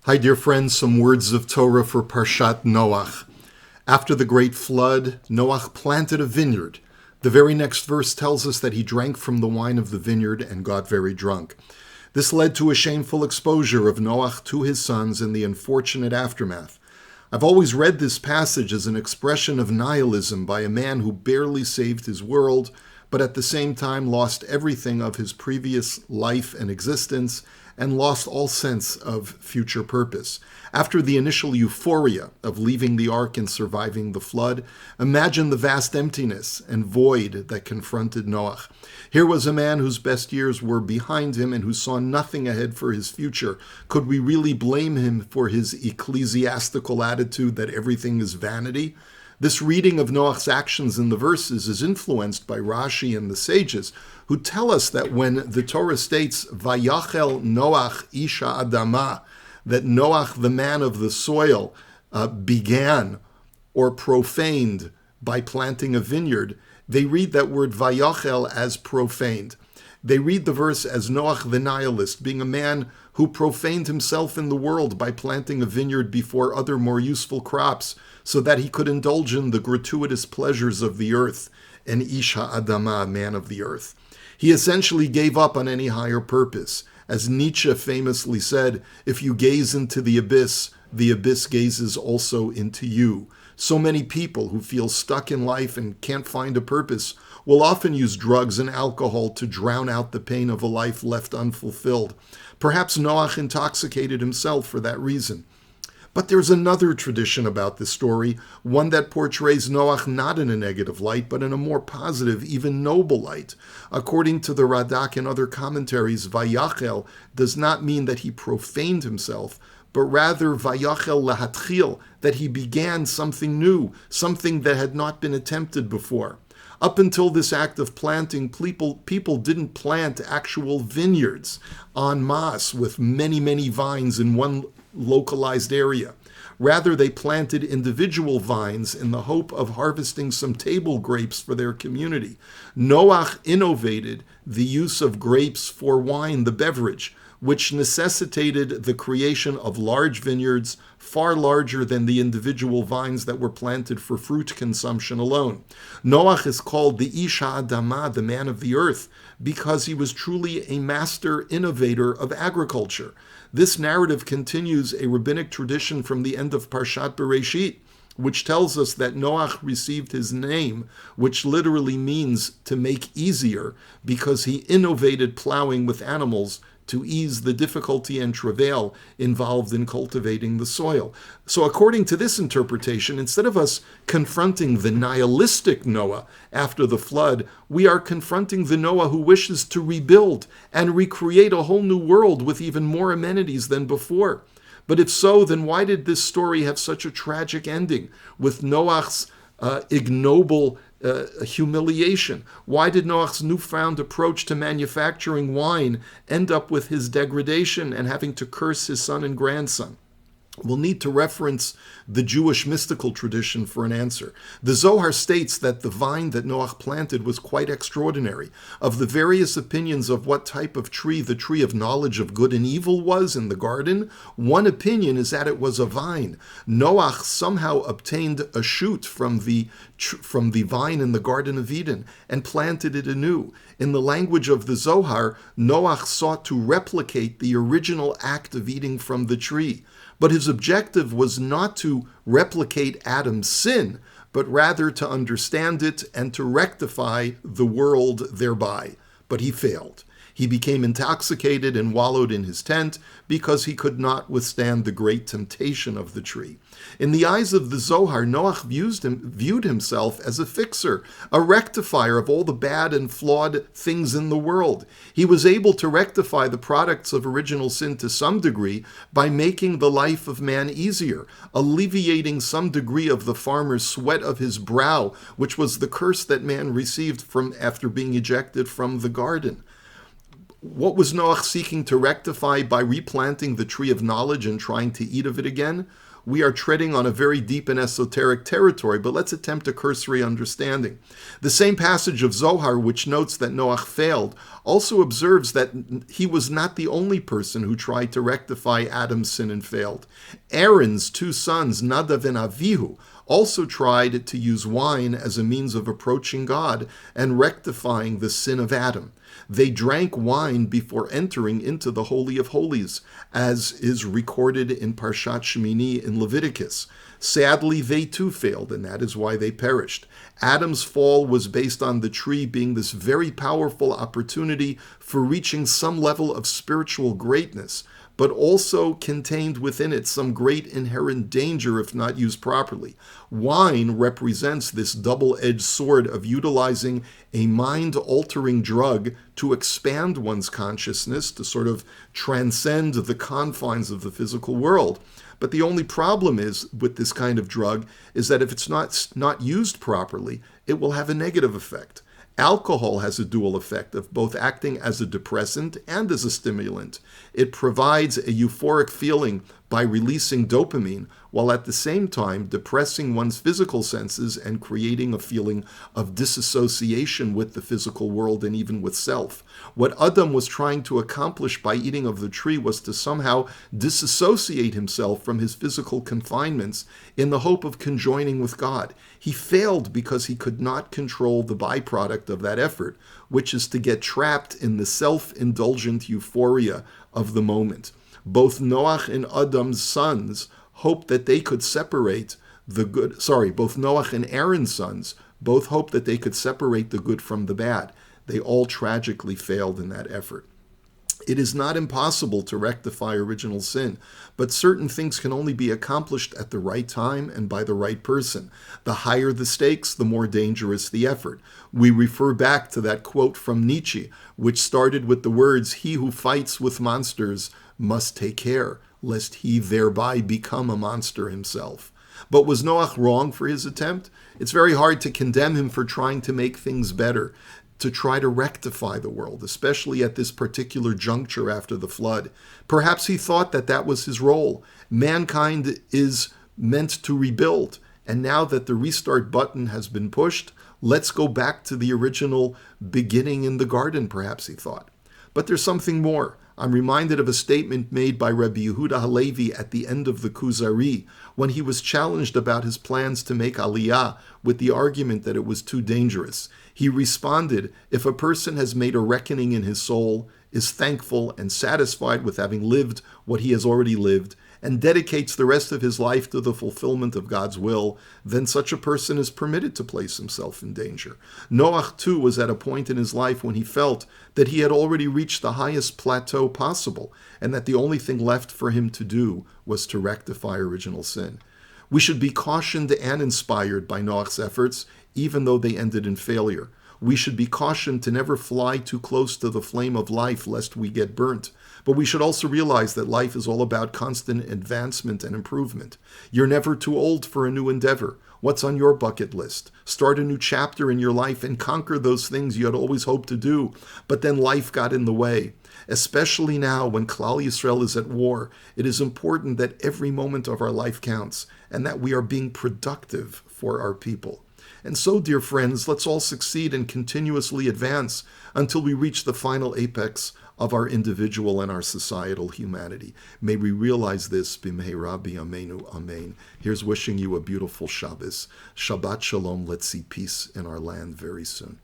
Hi, dear friends, some words of Torah for Parshat Noach. After the great flood, Noach planted a vineyard. The very next verse tells us that he drank from the wine of the vineyard and got very drunk. This led to a shameful exposure of Noach to his sons and the unfortunate aftermath. I've always read this passage as an expression of nihilism by a man who barely saved his world, but at the same time lost everything of his previous life and existence and lost all sense of future purpose. After the initial euphoria of leaving the ark and surviving the flood, imagine the vast emptiness and void that confronted Noach. Here was a man whose best years were behind him and who saw nothing ahead for his future. Could we really blame him for his ecclesiastical attitude that everything is vanity? This reading of Noach's actions in the verses is influenced by Rashi and the sages, who tell us that when the Torah states, Vayachel Noach isha adama, that Noach, the man of the soil, began or profaned by planting a vineyard, they read that word Vayachel as profaned. They read the verse as Noach the nihilist, being a man who profaned himself in the world by planting a vineyard before other more useful crops, so that he could indulge in the gratuitous pleasures of the earth, and Ish HaAdama, man of the earth. He essentially gave up on any higher purpose. As Nietzsche famously said, if you gaze into the abyss gazes also into you. So many people who feel stuck in life and can't find a purpose will often use drugs and alcohol to drown out the pain of a life left unfulfilled. Perhaps Noach intoxicated himself for that reason. But there's another tradition about this story, one that portrays Noach not in a negative light, but in a more positive, even noble light. According to the Radak and other commentaries, Vayachel does not mean that he profaned himself, but rather Vayachel lahatchil, that he began something new, something that had not been attempted before. Up until this act of planting, people didn't plant actual vineyards en masse with many, many vines in one localized area. Rather, they planted individual vines in the hope of harvesting some table grapes for their community. Noach innovated the use of grapes for wine, the beverage, which necessitated the creation of large vineyards, far larger than the individual vines that were planted for fruit consumption alone. Noach is called the Ish HaAdama, the man of the earth, because he was truly a master innovator of agriculture. This narrative continues a rabbinic tradition from the end of Parshat Bereshit, which tells us that Noach received his name, which literally means to make easier, because he innovated plowing with animals to ease the difficulty and travail involved in cultivating the soil. So according to this interpretation, instead of us confronting the nihilistic Noah after the flood, we are confronting the Noah who wishes to rebuild and recreate a whole new world with even more amenities than before. But if so, then why did this story have such a tragic ending with Noach's ignoble humiliation? Why did Noach's newfound approach to manufacturing wine end up with his degradation and having to curse his son and grandson? We'll need to reference the Jewish mystical tradition for an answer. The Zohar states that the vine that Noach planted was quite extraordinary. Of the various opinions of what type of tree the tree of knowledge of good and evil was in the garden, one opinion is that it was a vine. Noach somehow obtained a shoot from the vine in the Garden of Eden and planted it anew. In the language of the Zohar, Noach sought to replicate the original act of eating from the tree. But his objective was not to replicate Adam's sin, but rather to understand it and to rectify the world thereby. But he failed. He became intoxicated and wallowed in his tent because he could not withstand the great temptation of the tree. In the eyes of the Zohar, Noach viewed himself as a fixer, a rectifier of all the bad and flawed things in the world. He was able to rectify the products of original sin to some degree by making the life of man easier, alleviating some degree of the farmer's sweat of his brow, which was the curse that man received after being ejected from the garden. What was Noach seeking to rectify by replanting the tree of knowledge and trying to eat of it again? we are treading on a very deep and esoteric territory, but let's attempt a cursory understanding. The same passage of Zohar, which notes that Noach failed, also observes that he was not the only person who tried to rectify Adam's sin and failed. Aaron's two sons, Nadav and Avihu, also tried to use wine as a means of approaching God and rectifying the sin of Adam. They drank wine before entering into the Holy of Holies, as is recorded in Parshat Shemini in Leviticus. Sadly, they too failed, and that is why they perished. Adam's fall was based on the tree being this very powerful opportunity for reaching some level of spiritual greatness, but also contained within it some great inherent danger if not used properly. Wine represents this double-edged sword of utilizing a mind-altering drug to expand one's consciousness, to sort of transcend the confines of the physical world. But the only problem is with this kind of drug is that if it's not used properly, it will have a negative effect. Alcohol has a dual effect of both acting as a depressant and as a stimulant. It provides a euphoric feeling by releasing dopamine, while at the same time depressing one's physical senses and creating a feeling of disassociation with the physical world and even with self. What Adam was trying to accomplish by eating of the tree was to somehow disassociate himself from his physical confinements in the hope of conjoining with God. He failed because he could not control the byproduct of that effort, which is to get trapped in the self-indulgent euphoria of the moment. Both Noach and Adam's sons hoped that they could separate both Noach and Aaron's sons both hoped that they could separate the good from the bad. They all tragically failed in that effort. It is not impossible to rectify original sin, but certain things can only be accomplished at the right time and by the right person. The higher the stakes, the more dangerous the effort. We refer back to that quote from Nietzsche, which started with the words, "He who fights with monsters must take care, lest he thereby become a monster himself." But was Noach wrong for his attempt? It's very hard to condemn him for trying to make things better, to try to rectify the world, especially at this particular juncture after the flood. Perhaps he thought that that was his role. Mankind is meant to rebuild, and now that the restart button has been pushed, let's go back to the original beginning in the garden, perhaps he thought. But there's something more. I'm reminded of a statement made by Rabbi Yehuda Halevi at the end of the Kuzari, when he was challenged about his plans to make aliyah with the argument that it was too dangerous. He responded, if a person has made a reckoning in his soul, is thankful and satisfied with having lived what he has already lived, and dedicates the rest of his life to the fulfillment of God's will, then such a person is permitted to place himself in danger. Noach, too, was at a point in his life when he felt that he had already reached the highest plateau possible, and that the only thing left for him to do was to rectify original sin. We should be cautioned and inspired by Noach's efforts, even though they ended in failure. We should be cautioned to never fly too close to the flame of life lest we get burnt. But we should also realize that life is all about constant advancement and improvement. You're never too old for a new endeavor. What's on your bucket list? Start a new chapter in your life and conquer those things you had always hoped to do, but then life got in the way. Especially now when Klal Yisrael is at war, it is important that every moment of our life counts and that we are being productive for our people. And so, dear friends, let's all succeed and continuously advance until we reach the final apex of our individual and our societal humanity. May we realize this, b'meira b'yameinu, amen. Here's wishing you a beautiful Shabbos. Shabbat shalom. Let's see peace in our land very soon.